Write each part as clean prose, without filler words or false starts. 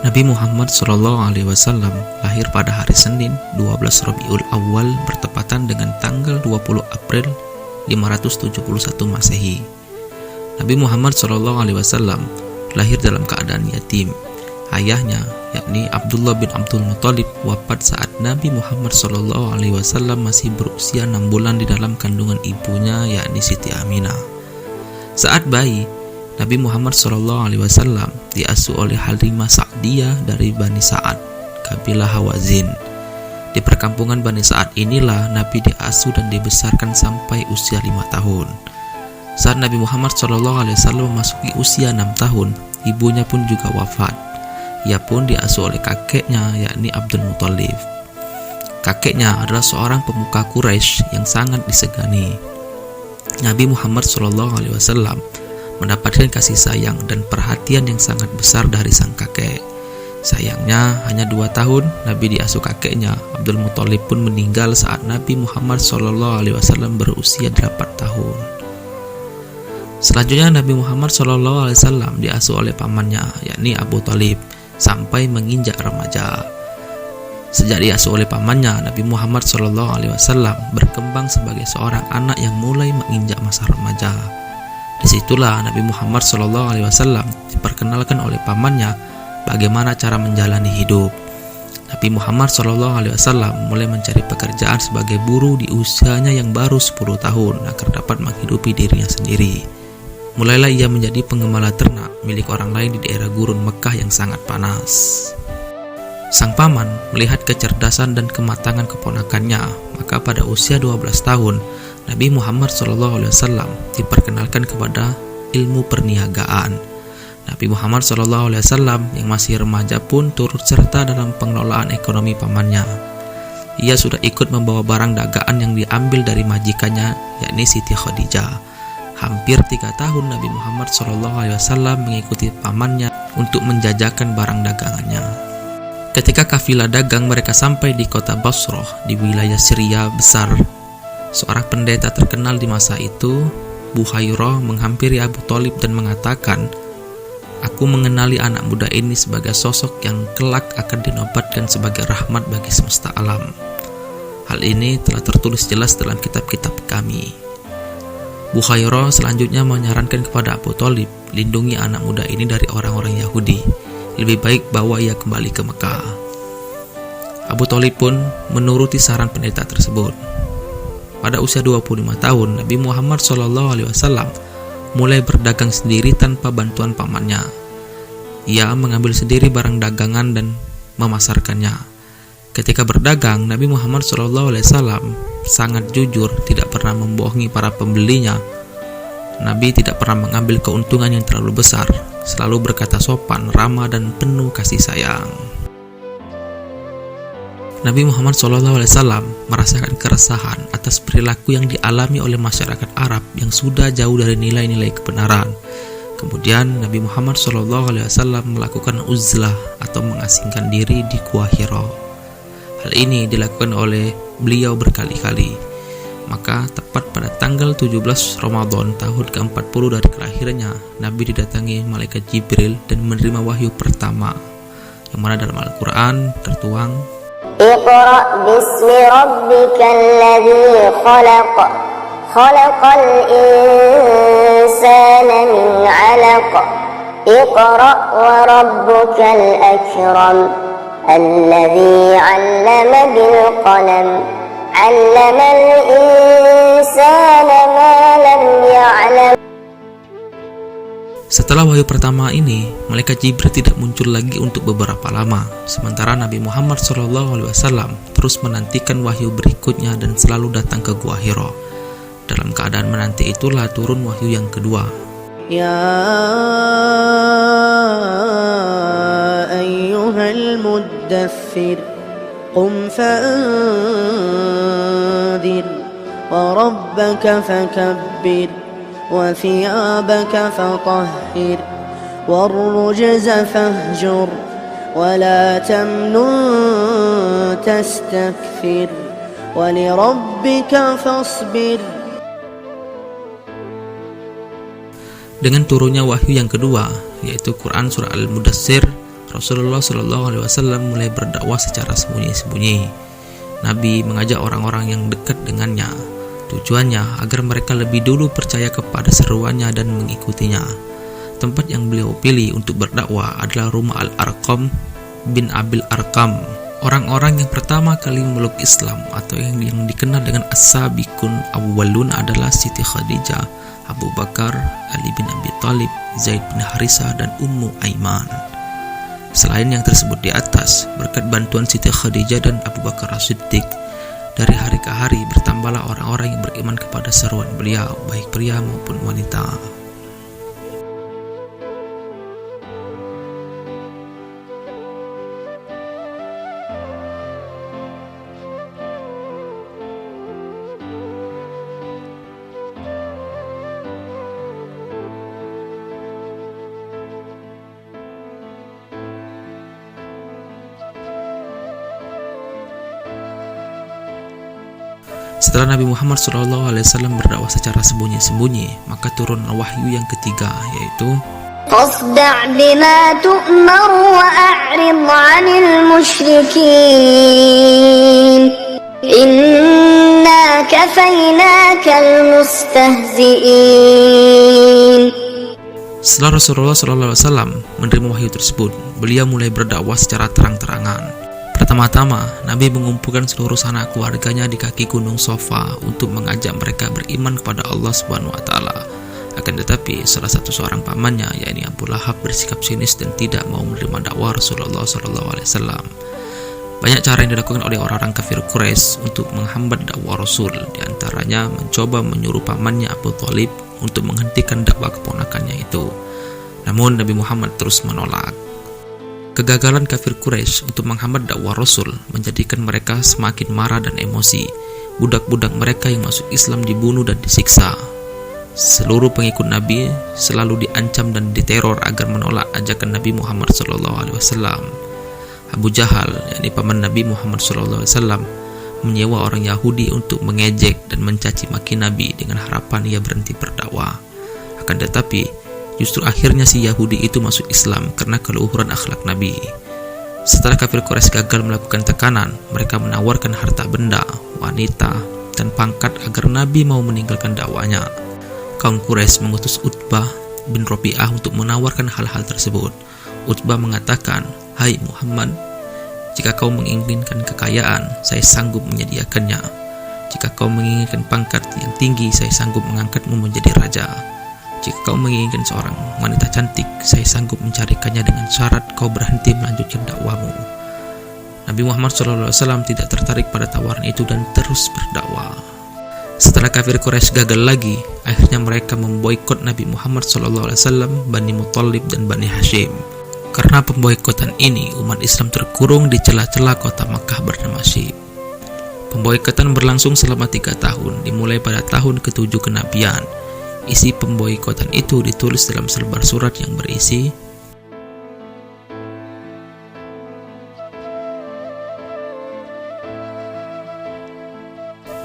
Nabi Muhammad SAW lahir pada hari Senin 12 Rabiul Awal bertepatan dengan tanggal 20 April 571 Masehi. Nabi Muhammad SAW lahir dalam keadaan yatim. Ayahnya, yakni Abdullah bin Abdul Muthalib, wafat saat Nabi Muhammad SAW masih berusia 6 bulan di dalam kandungan ibunya, yakni Siti Aminah. Saat bayi, Nabi Muhammad SAW diasuh oleh Halimah Sa'diyah dari Bani Sa'ad, kabilah Hawazin. Di perkampungan Bani Sa'ad inilah Nabi diasuh dan dibesarkan sampai usia 5 tahun. Saat Nabi Muhammad SAW memasuki usia 6 tahun, ibunya pun juga wafat. Ia pun diasuh oleh kakeknya, yakni Abdul Muthalib. Kakeknya adalah seorang pemuka Quraisy yang sangat disegani. Nabi Muhammad SAW mendapatkan kasih sayang dan perhatian yang sangat besar dari sang kakek. Sayangnya, hanya 2 tahun Nabi diasuh kakeknya. Abdul Muthalib pun meninggal saat Nabi Muhammad SAW berusia 8 tahun. Selanjutnya Nabi Muhammad SAW diasuh oleh pamannya, yakni Abu Thalib, sampai menginjak remaja. Sejak diasuh oleh pamannya, Nabi Muhammad SAW berkembang sebagai seorang anak yang mulai menginjak masa remaja. Disitulah Nabi Muhammad SAW diperkenalkan oleh pamannya bagaimana cara menjalani hidup. Nabi Muhammad SAW mulai mencari pekerjaan sebagai buruh di usianya yang baru 10 tahun agar dapat menghidupi dirinya sendiri. Mulailah ia menjadi penggembala ternak milik orang lain di daerah gurun Mekah yang sangat panas. Sang paman melihat kecerdasan dan kematangan keponakannya, maka pada usia 12 tahun Nabi Muhammad SAW diperkenalkan kepada ilmu perniagaan. Nabi Muhammad SAW yang masih remaja pun turut serta dalam pengelolaan ekonomi pamannya. Ia sudah ikut membawa barang dagangan yang diambil dari majikannya, yakni Siti Khadijah. Hampir 3 tahun Nabi Muhammad SAW mengikuti pamannya untuk menjajakan barang dagangannya. Ketika kafilah dagang mereka sampai di kota Basrah di wilayah Syria besar, seorang pendeta terkenal di masa itu, Buhairah, menghampiri Abu Thalib dan mengatakan, "Aku mengenali anak muda ini sebagai sosok yang kelak akan dinobatkan sebagai rahmat bagi semesta alam. Hal ini telah tertulis jelas dalam kitab-kitab kami." Buhairah selanjutnya menyarankan kepada Abu Thalib, lindungi anak muda ini dari orang-orang Yahudi. Lebih baik bawa ia kembali ke Mekah. Abu Thalib pun menuruti saran pendeta tersebut. Pada usia 25 tahun, Nabi Muhammad SAW mulai berdagang sendiri tanpa bantuan pamannya. Ia mengambil sendiri barang dagangan dan memasarkannya. Ketika berdagang, Nabi Muhammad SAW sangat jujur, tidak pernah membohongi para pembelinya. Nabi tidak pernah mengambil keuntungan yang terlalu besar, selalu berkata sopan, ramah, dan penuh kasih sayang. Nabi Muhammad SAW merasakan keresahan atas perilaku yang dialami oleh masyarakat Arab yang sudah jauh dari nilai-nilai kebenaran. Kemudian Nabi Muhammad SAW melakukan uzlah atau mengasingkan diri di Gua Hira. Hal ini dilakukan oleh beliau berkali-kali. Maka tepat pada tanggal 17 Ramadan tahun ke-40 dari kelahirannya, Nabi didatangi malaikat Jibril dan menerima wahyu pertama, yang mana dalam Al-Quran tertuang, Iqra' bismi rabbikal ladzi khalaq, khalaqal insana min 'alaq, Iqra' wa rabbukal akram, alladzi 'allama bil qalam, 'allamal insana ma lam ya'lam. Setelah wahyu pertama ini, malaikat Jibril tidak muncul lagi untuk beberapa lama. Sementara Nabi Muhammad SAW terus menantikan wahyu berikutnya dan selalu datang ke Gua Hira. Dalam keadaan menanti itulah turun wahyu yang kedua. Ya ayyuhal muddaththir, qum fa'anzir, wa rabbaka fakabbir, وثيابك فطهر والرجز فاهجر ولا تمنن تستكثر ولربك فاصبر. Dengan turunnya wahyu yang kedua, yaitu Quran Surah Al-Mudaththir, Rasulullah Shallallahu Alaihi Wasallam mulai berdakwah secara sembunyi-sembunyi. Nabi mengajak orang-orang yang dekat dengannya. Tujuannya agar mereka lebih dulu percaya kepada seruannya dan mengikutinya. Tempat yang beliau pilih untuk berdakwah adalah rumah Al-Arqam bin Abil Arqam. Orang-orang yang pertama kali memeluk Islam atau yang dikenal dengan As-Sabiqun Awwalun adalah Siti Khadijah, Abu Bakar, Ali bin Abi Thalib, Zaid bin Harisah, dan Ummu Aiman. Selain yang tersebut di atas, berkat bantuan Siti Khadijah dan Abu Bakar As-Siddiq, dari hari ke hari bertambahlah orang-orang yang beriman kepada seruan beliau, baik pria maupun wanita. Setelah Nabi Muhammad SAW berdakwah secara sembunyi-sembunyi, maka turun wahyu yang ketiga, yaitu فاصدع بما تؤمر وأعرض عن المشركين إنا كفيناك المستهزئين. Setelah Rasulullah SAW menerima wahyu tersebut, beliau mulai berdakwah secara terang-terangan. Pertama-tama, Nabi mengumpulkan seluruh sanak keluarganya di kaki gunung Sofa untuk mengajak mereka beriman kepada Allah Subhanahu wa Ta'ala. Akan tetapi, salah satu seorang pamannya, yakni Abu Lahab, bersikap sinis dan tidak mau menerima dakwah Rasulullah SAW. Banyak cara yang dilakukan oleh orang-orang kafir Quraisy untuk menghambat dakwah Rasul, di antaranya mencoba menyuruh pamannya Abu Thalib untuk menghentikan dakwah keponakannya itu. Namun Nabi Muhammad terus menolak. Kegagalan kafir Quraisy untuk menghambat dakwah Rasul menjadikan mereka semakin marah dan emosi. Budak-budak mereka yang masuk Islam dibunuh dan disiksa. Seluruh pengikut Nabi selalu diancam dan diteror agar menolak ajakan Nabi Muhammad SAW. Abu Jahal, yakni paman Nabi Muhammad SAW, menyewa orang Yahudi untuk mengejek dan mencaci maki Nabi dengan harapan ia berhenti berdakwah. Akan tetapi, justru akhirnya si Yahudi itu masuk Islam karena keluhuran akhlak Nabi. Setelah kafir Quraisy gagal melakukan tekanan, mereka menawarkan harta benda, wanita, dan pangkat agar Nabi mau meninggalkan dakwanya. Kaum Quraisy mengutus Utbah bin Rabi'ah untuk menawarkan hal-hal tersebut. Utbah mengatakan, "Hai Muhammad, jika kau menginginkan kekayaan, saya sanggup menyediakannya. Jika kau menginginkan pangkat yang tinggi, saya sanggup mengangkatmu menjadi raja. Jika kau menginginkan seorang wanita cantik, saya sanggup mencarikannya dengan syarat kau berhenti melanjutkan dakwahmu." Nabi Muhammad SAW tidak tertarik pada tawaran itu dan terus berdakwah. Setelah kafir Quraisy gagal lagi, akhirnya mereka memboikot Nabi Muhammad SAW, Bani Muthalib dan Bani Hashim. Karena pemboikotan ini, umat Islam terkurung di celah-celah kota Makkah bernama Syib. Pemboikotan berlangsung selama 3 tahun, dimulai pada tahun ke-7 kenabian. Isi pemboikotan itu ditulis dalam selebar surat yang berisi,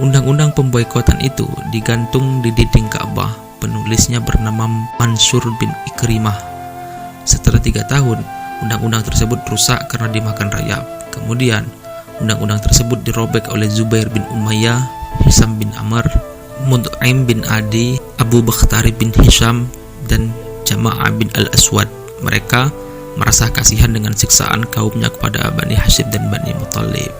undang-undang pemboikotan itu digantung di dinding Ka'bah. Penulisnya bernama Mansur bin Ikrimah. Setelah 3 tahun, undang-undang tersebut rusak karena dimakan rayap. Kemudian, undang-undang tersebut dirobek oleh Zubair bin Umayyah, Hisam bin Amr, Mut'im bin Adi, Abu Bakhtari bin Hisham, dan Jama'ah bin Al-Aswad. Mereka merasa kasihan dengan siksaan kaumnya kepada Bani Hashim dan Bani Muthalib.